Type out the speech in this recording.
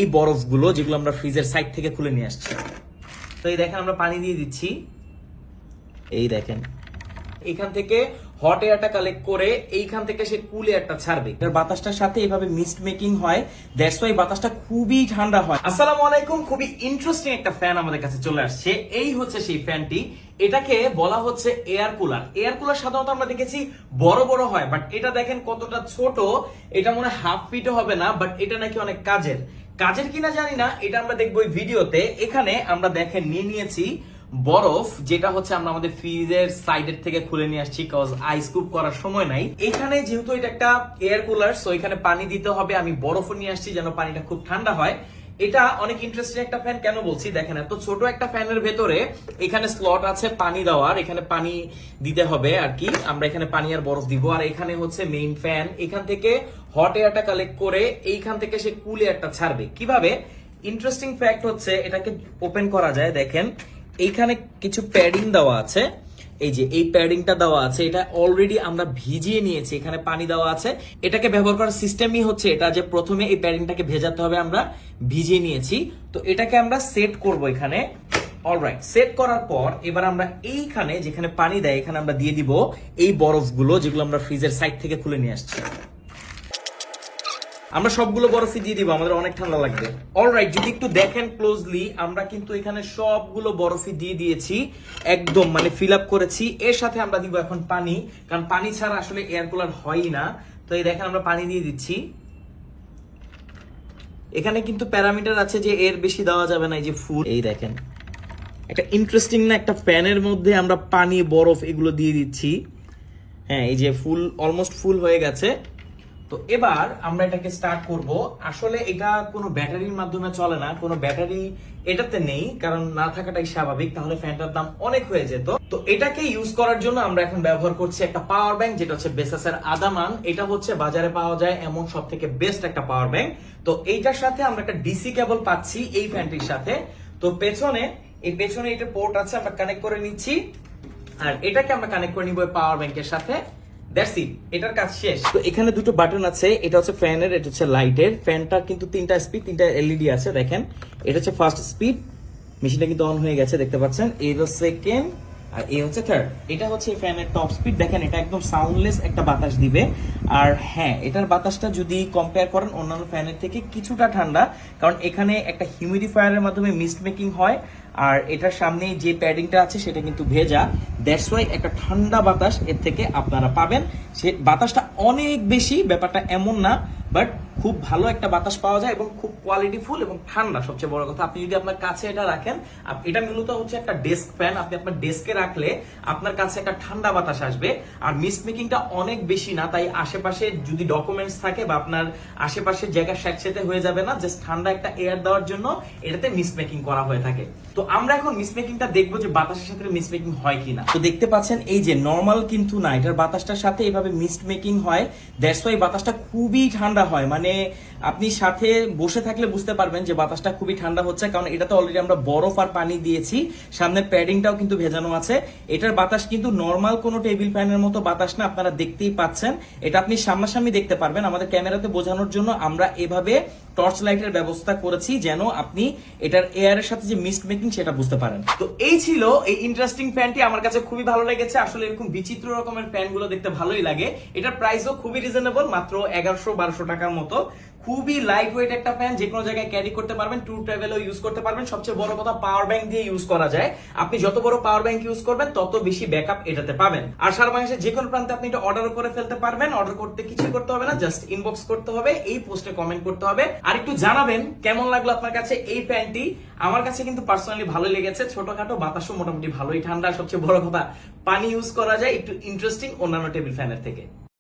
এই বরফগুলো যেগুলো আমরা ফ্রিজের সাইড থেকে খুলে নিয়ে আসছি। তো এই দেখেন আমরা পানি দিয়ে দিচ্ছি, এই দেখেন এখান থেকে হট এয়ারটা কালেক্ট করে এইখান থেকে সে কুল এয়ারটা ছাড়বে। এর বাতাসটার সাথে এইভাবে মিস্ট মেকিং হয়, দ্যাটস ওয়াই বাতাসটা খুবই ঠান্ডা হয়। আসসালামু আলাইকুম, খুবই ইন্টারেস্টিং একটা ফ্যান আমাদের কাছে চলে আসছে। এই হচ্ছে সেই ফ্যানটি, এটাকে বলা হচ্ছে এয়ার কুলার। এয়ার কুলার সাধারণত আমরা দেখেছি বড় বড় হয়, বাট এটা দেখেন কতটা ছোট। এটা মনে হয় হাফ ফিটও হবে না, বাট এটা নাকি অনেক কাজের কিনা জানি না, এটা আমরা দেখবো এই ভিডিওতে। এখানে আমরা দেখেন নিয়ে নিয়েছি বরফ, যেটা হচ্ছে আমরা আমাদের ফ্রিজের সাইডের থেকে খুলে নিয়ে আসছি, কজ আইস কুপ করার সময় নাই। এখানে যেহেতু এটা একটা এয়ার কুলার, সো এখানে পানি দিতে হবে। আমি বরফও নিয়ে আসছি যেন পানিটা খুব ঠান্ডা হয়। এটা অনেক ইন্টারেস্টিং একটা ফ্যান। কেন বলছি দেখেন, এত ছোট একটা ফ্যানের ভেতরে এখানে স্লট আছে পানি দেওয়ার, এখানে পানি দিতে হবে আর কি। আমরা এখানে পানি আর বরফ দিব, আর এখানে হচ্ছে মেইন ফ্যান। এখান থেকে হট এয়ারটা কালেক্ট করে এইখান থেকে সে কুল এয়ারটা ছাড়বে। কিভাবে? ইন্টারেস্টিং ফ্যাক্ট হচ্ছে এটাকে ওপেন করা যায়। দেখেন এইখানে কিছু প্যাডিং দেওয়া আছে, এই যে এই প্যাডিংটা দেওয়া আছে, এটা অলরেডি আমরা ভিজিয়ে নিয়েছি, এখানে পানি দেওয়া আছে। এটাকে ব্যবহার করার সিস্টেমই হচ্ছে এটা, যে প্রথমে এই প্যাডিংটাকে ভেজাতে হবে, আমরা ভিজিয়ে নিয়েছি। তো এটাকে আমরা সেট করব এখানে। অলরাইট, সেট করার পর এবার আমরা এইখানে যেখানে পানি দেয় এখানে আমরা দিয়ে দিব এই বরফগুলো, যেগুলো আমরা ফ্রিজের সাইড থেকে খুলে নিয়ে আসছি। আমরা সবগুলো বরফই দিয়ে দিব, আমাদের অনেক ঠান্ডা লাগবে। অলরাইট, যদি একটু দেখেন ক্লোজলি, আমরা কিন্তু এখানে সবগুলো বরফই দিয়ে দিয়েছি, একদম মানে ফিল আপ করেছি। এর সাথে আমরা দিব এখন পানি, কারণ পানি ছাড়া আসলে এয়ার কুলার হয়ই না। তো এই দেখেন আমরা পানি দিয়ে দিচ্ছি। এখানে কিন্তু প্যারামিটার আছে যে এর বেশি দেওয়া যাবে না, এই যে ফুল। এই দেখেন একটা ইন্টারেস্টিং না, একটা প্যানের মধ্যে আমরা পানি বরফ এগুলো দিয়ে দিচ্ছি। হ্যাঁ, এই যে ফুল, অলমোস্ট ফুল হয়ে গেছে। তো এবার আমরা এটাকে স্টার্ট করব। আসলে এটা কোনো ব্যাটারির মাধ্যমে চলে না, কোনো ব্যাটারি এটাতে নেই, কারণ না থাকাটাই স্বাভাবিক, তাহলে ফ্যানটার দাম অনেক হয়ে যেত। তো এটাকে ইউজ করার জন্য আমরা এখন ব্যবহার করছি একটা পাওয়ার ব্যাংক, যেটা হচ্ছে বেসাসের আদামান। এটা হচ্ছে বাজারে পাওয়া যায় এমন সব থেকে বেস্ট একটা পাওয়ার ব্যাংক। তো এইটার সাথে আমরা একটা ডিসি কেবল পাচ্ছি এই ফ্যানটির সাথে। তো পেছনে এটা পোর্ট আছে, আমরা কানেক্ট করে নিচ্ছি, আর এটাকে আমরা কানেক্ট করে নিব পাওয়ার ব্যাংকের সাথে। দ্যাটস ইট, এটার কাজ শেষ। তো এখানে দুটো বাটন আছে, এটা হচ্ছে ফ্যানের, এটা হচ্ছে লাইটের। ফ্যানটা কিন্তু তিনটা স্পিড, তিনটা এলইডি আছে। দেখেন এটা হচ্ছে ফার্স্ট স্পিড, মেশিনটা কিন্তু অন হয়ে গেছে দেখতে পাচ্ছেন। এই হচ্ছে সেকেন্ড, আর এই হচ্ছে থার্ড। এটা হচ্ছে ফ্যানের টপ স্পিড। দেখেন এটা একদম সাউন্ডলেস একটা বাতাস দিবে। আর হ্যাঁ, এটার বাতাসটা যদি কম্পেয়ার করেন অন্যান্য ফ্যানের থেকে কিছুটা ঠান্ডা, কারণ এখানে একটা হিউমিডিফায়ারের মাধ্যমে মিস্ট মেকিং হয়, আর এটার সামনে যে প্যাডিংটা আছে সেটা কিন্তু ভেজা। দ্যাটস ওয়াই একটা ঠান্ডা বাতাস এর থেকে আপনারা পাবেন। সে বাতাসটা অনেক বেশি, ব্যাপারটা এমন না, বাট খুব ভালো একটা বাতাস পাওয়া যায় এবং খুব কোয়ালিটিফুল এবং ঠান্ডা। সবচেয়ে বড় কথা, আপনি যদি আপনার কাছে এটা রাখেন, এটা মূলত হচ্ছে একটা ডেস্ক ফ্যান, আপনি আপনার ডেস্কে রাখলে আপনার কাছে একটা ঠান্ডা বাতাস আসবে। আর মিস্ট মেকিংটা অনেক বেশি না, তাই আশেপাশে যদি ডকুমেন্টস থাকে বা আপনার আশেপাশের জায়গা স্যাঁতসেঁতে হয়ে যাবে না, জাস্ট ঠান্ডা একটা এয়ার দেওয়ার জন্য এটাতে মিস্ট মেকিং করা হয়ে থাকে। তো আমরা এখন মিস্ট মেকিংটা দেখবো যে বাতাসের সাথে মিস্ট মেকিং হয় কিনা। তো দেখতে পাচ্ছেন এই যে নরমাল কিন্তু না, এটার বাতাসটার সাথে এইভাবে মিস্ট মেকিং হয়। দ্যাটস ওয়াই বাতাসটা খুবই ঠান্ডা হয়, মানে আপনি সাথে বসে থাকলে বুঝতে পারবেন যে বাতাসটা খুবই ঠান্ডা হচ্ছে, কারণ এটাতে অলরেডি আমরা বরফ আর পানি দিয়েছি, সামনে প্যাডিংটাও কিন্তু ভেজানো আছে। এটার বাতাস কিন্তু নরমাল কোনো টেবিল ফ্যানের মতো বাতাস না, আপনারা দেখতেই পাচ্ছেন। এটা আপনি সামনাসামনি দেখতে পারবেন। আমাদের ক্যামেরাতে বোঝানোর জন্য আমরা এভাবে টর্চ লাইটের ব্যবস্থা করেছি, যেন আপনি এটার এয়ারের সাথে যে মিস্ট মেকিং সেটা বুঝতে পারেন। তো এই ছিল এই ইন্টারেস্টিং ফ্যানটি, আমার কাছে খুবই ভালো লেগেছে। আসলে এরকম বিচিত্র রকমের ফ্যানগুলো দেখতে ভালোই লাগে। এটার প্রাইসও খুবই রিজনেবল, মাত্র 1100-1200 টাকার মতো। খুবই লাইট ওয়েট একটা ফ্যান, যে কোনো জায়গায় ক্যারি করতে পারবেন, ট্যুর ট্রাভেলও ইউজ করতে পারবেন। সবচেয়ে বড় কথা, পাওয়ার ব্যাংক দিয়ে ইউজ করা যায়। আপনি যত বড় পাওয়ার ব্যাংক ইউজ করবেন তত বেশি ব্যাকআপ এটাতে পাবেন। আর সারা বাংলাদেশের যে কোনো প্রান্তে আপনি এটা অর্ডার করে ফেলতে পারবেন। অর্ডার করতে কিছুই করতে হবে না, জাস্ট ইনবক্স করতে হবে, এই পোস্টে কমেন্ট করতে হবে, আর একটু জানাবেন কেমন লাগলো আপনার কাছে এই ফ্যানটি। আমার কাছে কিন্তু পার্সোনালি ভালো লেগেছে, ছোটখাটো, বাতাসও মোটামুটি ভালোই ঠান্ডা। সবচেয়ে বড় কথা, পানি ইউজ করা যায়, একটু ইন্টারেস্টিং অন্যান্য টেবিল ফ্যানের থেকে।